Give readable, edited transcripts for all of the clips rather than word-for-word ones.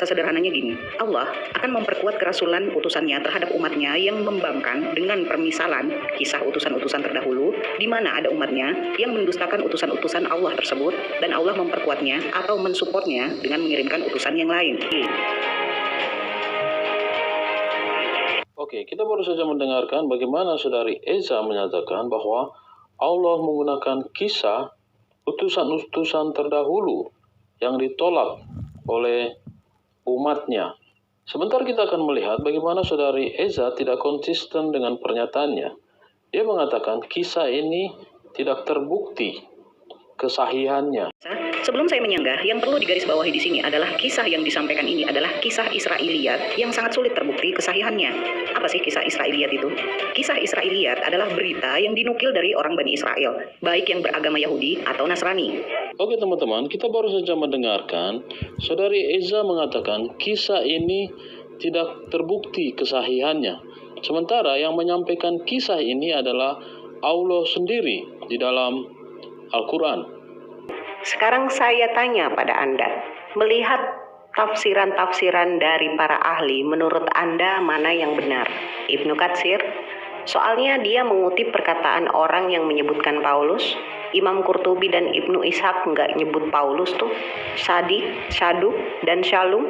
Bahasa sederhananya gini, Allah akan memperkuat kerasulan utusannya terhadap umatnya yang membangkang dengan permisalan kisah utusan-utusan terdahulu, di mana ada umatnya yang mendustakan utusan-utusan Allah tersebut, dan Allah memperkuatnya atau mensupportnya dengan mengirimkan utusan yang lain. Oke, kita baru saja mendengarkan bagaimana Saudari Eza menyatakan bahwa Allah menggunakan kisah utusan-utusan terdahulu yang ditolak oleh umatnya. Sebentar kita akan melihat bagaimana Saudari Eza tidak konsisten dengan pernyataannya. Dia mengatakan kisah ini tidak terbukti kesahihannya. Sebelum saya menyanggah, yang perlu digarisbawahi di sini adalah kisah yang disampaikan ini adalah kisah Israiliyat yang sangat sulit terbukti kesahihannya. Apa sih kisah Israiliyat itu? Kisah Israiliyat adalah berita yang dinukil dari orang Bani Israel, baik yang beragama Yahudi atau Nasrani. Oke teman-teman, kita baru saja mendengarkan Saudari Eza mengatakan kisah ini tidak terbukti kesahihannya. Sementara yang menyampaikan kisah ini adalah Allah sendiri di dalam Al-Quran. Sekarang saya tanya pada Anda, melihat tafsiran-tafsiran dari para ahli, menurut Anda mana yang benar? Ibnu Katsir? Soalnya dia mengutip perkataan orang yang menyebutkan Paulus. Imam Qurtubi dan Ibnu Ishaq nggak nyebut Paulus tuh. Syadu, dan Shalum.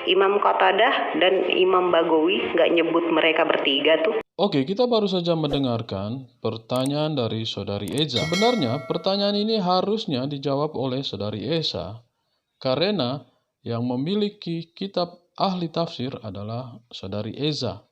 Imam Qatadah dan Imam Bagawi nggak nyebut mereka bertiga tuh. Oke, kita baru saja mendengarkan pertanyaan dari Saudari Eza. Sebenarnya pertanyaan ini harusnya dijawab oleh Saudari Eza karena yang memiliki kitab ahli tafsir adalah Saudari Eza.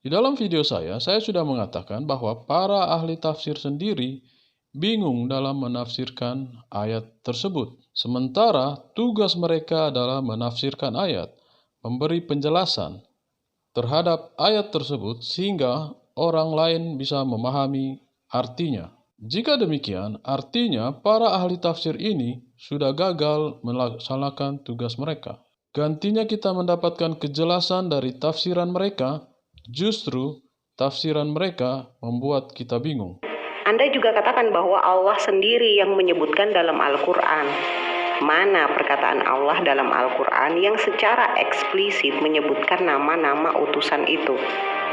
Di dalam video saya sudah mengatakan bahwa para ahli tafsir sendiri bingung dalam menafsirkan ayat tersebut. Sementara tugas mereka adalah menafsirkan ayat, memberi penjelasan terhadap ayat tersebut sehingga orang lain bisa memahami artinya. Jika demikian, artinya para ahli tafsir ini sudah gagal melaksanakan tugas mereka. Gantinya kita mendapatkan kejelasan dari tafsiran mereka, justru tafsiran mereka membuat kita bingung. Anda juga katakan bahwa Allah sendiri yang menyebutkan dalam Al-Quran. Mana perkataan Allah dalam Al-Quran yang secara eksplisit menyebutkan nama-nama utusan itu?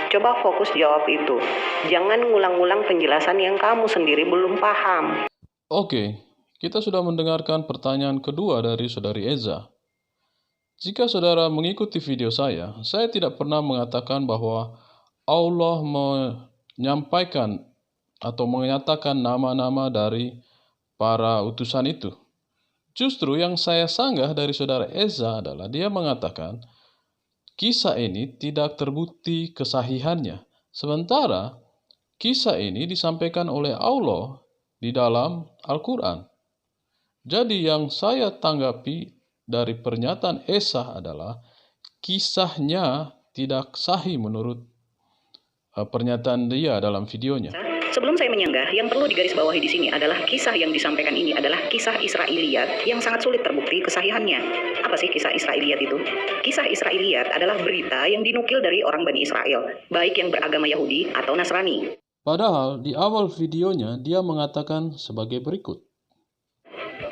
Coba fokus jawab itu. Jangan ngulang-ngulang penjelasan yang kamu sendiri belum paham. Oke, kita sudah mendengarkan pertanyaan kedua dari Saudari Eza. Jika saudara mengikuti video saya tidak pernah mengatakan bahwa Allah menyampaikan atau menyatakan nama-nama dari para utusan itu. Justru yang saya sanggah dari Saudara Eza adalah dia mengatakan kisah ini tidak terbukti kesahihannya. Sementara kisah ini disampaikan oleh Allah di dalam Al-Quran. Jadi yang saya tanggapi dari pernyataan Eza adalah kisahnya tidak sahih menurut pernyataan dia dalam videonya. Sebelum saya menyanggah, yang perlu digarisbawahi di sini adalah kisah yang disampaikan ini adalah kisah Israiliyat yang sangat sulit terbukti kesahihannya. Apa sih kisah Israiliyat itu? Kisah Israiliyat adalah berita yang dinukil dari orang Bani Israel, baik yang beragama Yahudi atau Nasrani. Padahal di awal videonya dia mengatakan sebagai berikut.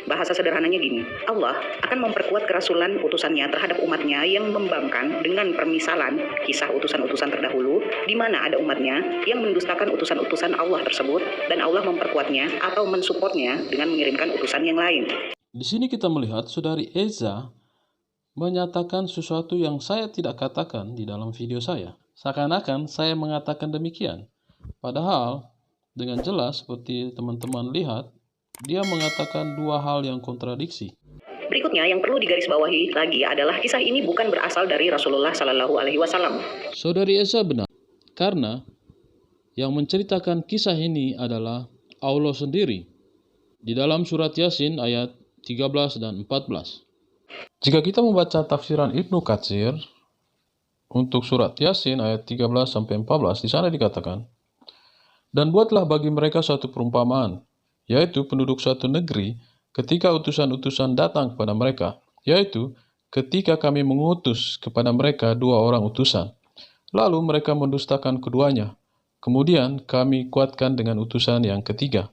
Bahasa sederhananya gini, Allah akan memperkuat kerasulan utusannya terhadap umatnya yang membangkang dengan permisalan kisah utusan-utusan terdahulu, di mana ada umatnya yang mendustakan utusan-utusan Allah tersebut, dan Allah memperkuatnya atau mensupportnya dengan mengirimkan utusan yang lain. Di sini kita melihat Saudari Eza menyatakan sesuatu yang saya tidak katakan di dalam video saya. Seakan-akan saya mengatakan demikian. Padahal dengan jelas seperti teman-teman lihat, dia mengatakan dua hal yang kontradiksi. Berikutnya yang perlu digarisbawahi lagi adalah kisah ini bukan berasal dari Rasulullah Shallallahu Alaihi Wasallam. Saudari Eza benar, karena yang menceritakan kisah ini adalah Allah sendiri di dalam surat Yasin ayat 13 dan 14. Jika kita membaca tafsiran Ibnu Katsir untuk surat Yasin ayat 13 sampai 14, di sana dikatakan, "Dan buatlah bagi mereka suatu perumpamaan, yaitu penduduk suatu negeri ketika utusan-utusan datang kepada mereka, yaitu ketika kami mengutus kepada mereka 2 orang utusan. Lalu mereka mendustakan keduanya. Kemudian kami kuatkan dengan utusan yang ketiga.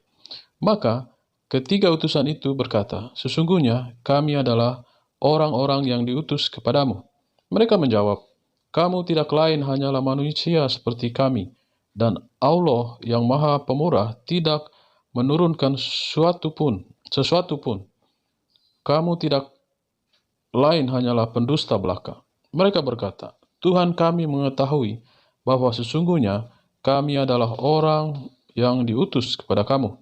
Maka ketiga utusan itu berkata, sesungguhnya kami adalah orang-orang yang diutus kepadamu. Mereka menjawab, "Kamu tidak lain hanyalah manusia seperti kami, dan Allah yang Maha Pemurah tidak menurunkan sesuatu pun. Kamu tidak lain hanyalah pendusta belaka." Mereka berkata, "Tuhan kami mengetahui bahwa sesungguhnya kami adalah orang yang diutus kepada kamu,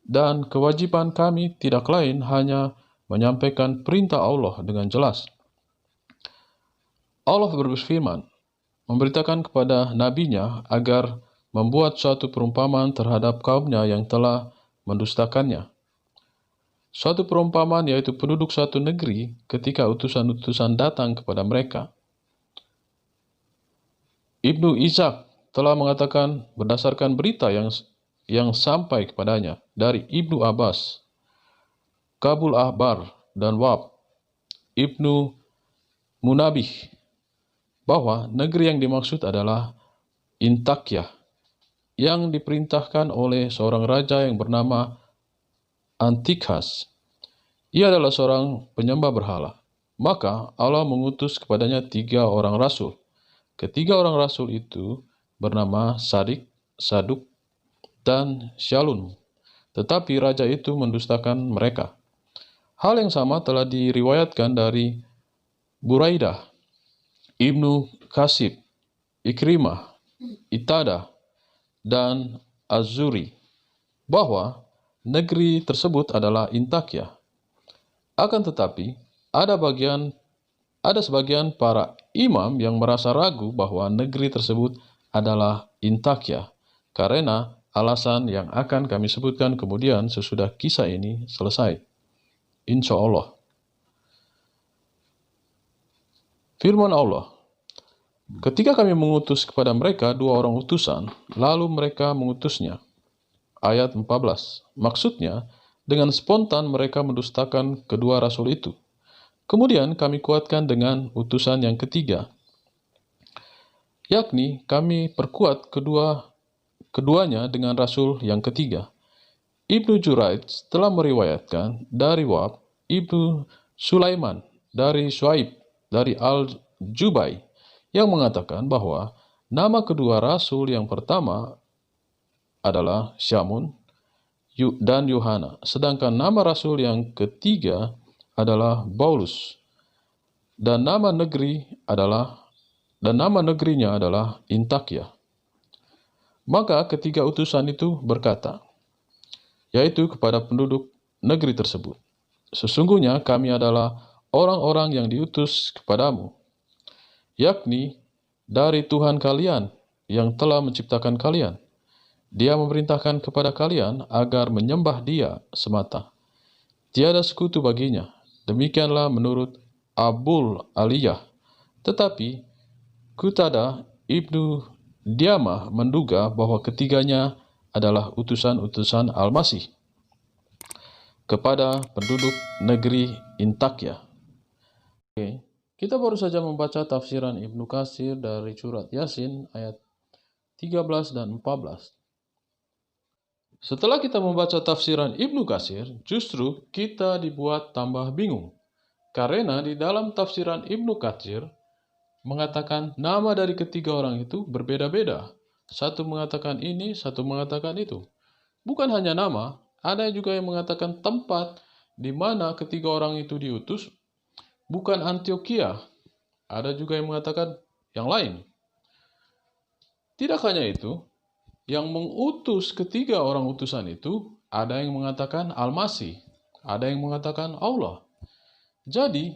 dan kewajiban kami tidak lain hanya menyampaikan perintah Allah dengan jelas." Allah berfirman, memberitakan kepada nabinya agar membuat suatu perumpamaan terhadap kaumnya yang telah mendustakannya. Suatu perumpamaan yaitu penduduk suatu negeri ketika utusan-utusan datang kepada mereka. Ibnu Ishaq telah mengatakan berdasarkan berita yang sampai kepadanya dari Ibnu Abbas, Kabul Ahbar, dan Wab, Ibnu Munabih, bahwa negeri yang dimaksud adalah Intakyah, yang diperintahkan oleh seorang raja yang bernama Antikhas. Ia adalah seorang penyembah berhala. Maka Allah mengutus kepadanya 3 orang rasul. Ketiga orang rasul itu bernama Sadik, Saduk, dan Syalun. Tetapi raja itu mendustakan mereka. Hal yang sama telah diriwayatkan dari Buraidah, Ibnu Kasib, Ikrimah, Itada, dan Az-Zuri, bahwa negeri tersebut adalah Intakyah. Akan tetapi, ada sebagian para imam yang merasa ragu bahwa negeri tersebut adalah Intakyah, karena alasan yang akan kami sebutkan kemudian sesudah kisah ini selesai. Insya Allah. Firman Allah, ketika kami mengutus kepada mereka 2 orang utusan, lalu mereka mengutusnya. Ayat 14. Maksudnya, dengan spontan mereka mendustakan kedua rasul itu. Kemudian kami kuatkan dengan utusan yang ketiga, yakni kami perkuat keduanya dengan rasul yang ketiga. Ibnu Juraij telah meriwayatkan dari Wab, Ibnu Sulaiman, dari Shuaib, dari Al-Jubai, yang mengatakan bahwa nama kedua rasul yang pertama adalah Syamun dan Yohana, sedangkan nama rasul yang ketiga adalah Paulus, dan nama negerinya adalah Intakyah. Maka ketiga utusan itu berkata, yaitu kepada penduduk negeri tersebut, "Sesungguhnya kami adalah orang-orang yang diutus kepadamu, yakni dari Tuhan kalian yang telah menciptakan kalian. Dia memerintahkan kepada kalian agar menyembah Dia semata. Tiada sekutu baginya." Demikianlah menurut Abul Aliyah. Tetapi Kutada Ibnu Diamah menduga bahwa ketiganya adalah utusan-utusan Al-Masih kepada penduduk negeri Intakyah. Oke, kita baru saja membaca tafsiran Ibnu Katsir dari surat Yasin ayat 13 dan 14. Setelah kita membaca tafsiran Ibnu Katsir, justru kita dibuat tambah bingung. Karena di dalam tafsiran Ibnu Katsir mengatakan nama dari ketiga orang itu berbeda-beda. Satu mengatakan ini, satu mengatakan itu. Bukan hanya nama, ada juga yang mengatakan tempat di mana ketiga orang itu diutus, bukan Antioquia. Ada juga yang mengatakan yang lain. Tidak hanya itu, yang mengutus ketiga orang utusan itu, ada yang mengatakan Al-Masih, ada yang mengatakan Allah. Jadi,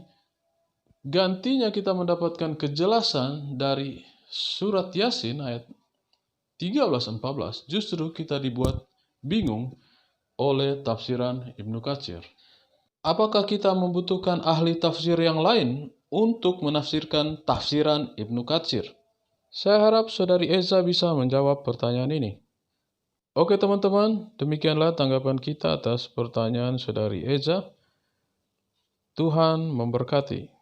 gantinya kita mendapatkan kejelasan dari surat Yasin ayat 13-14, justru kita dibuat bingung oleh tafsiran Ibnu Katsir. Apakah kita membutuhkan ahli tafsir yang lain untuk menafsirkan tafsiran Ibnu Katsir? Saya harap Saudari Eza bisa menjawab pertanyaan ini. Oke teman-teman, demikianlah tanggapan kita atas pertanyaan Saudari Eza. Tuhan memberkati.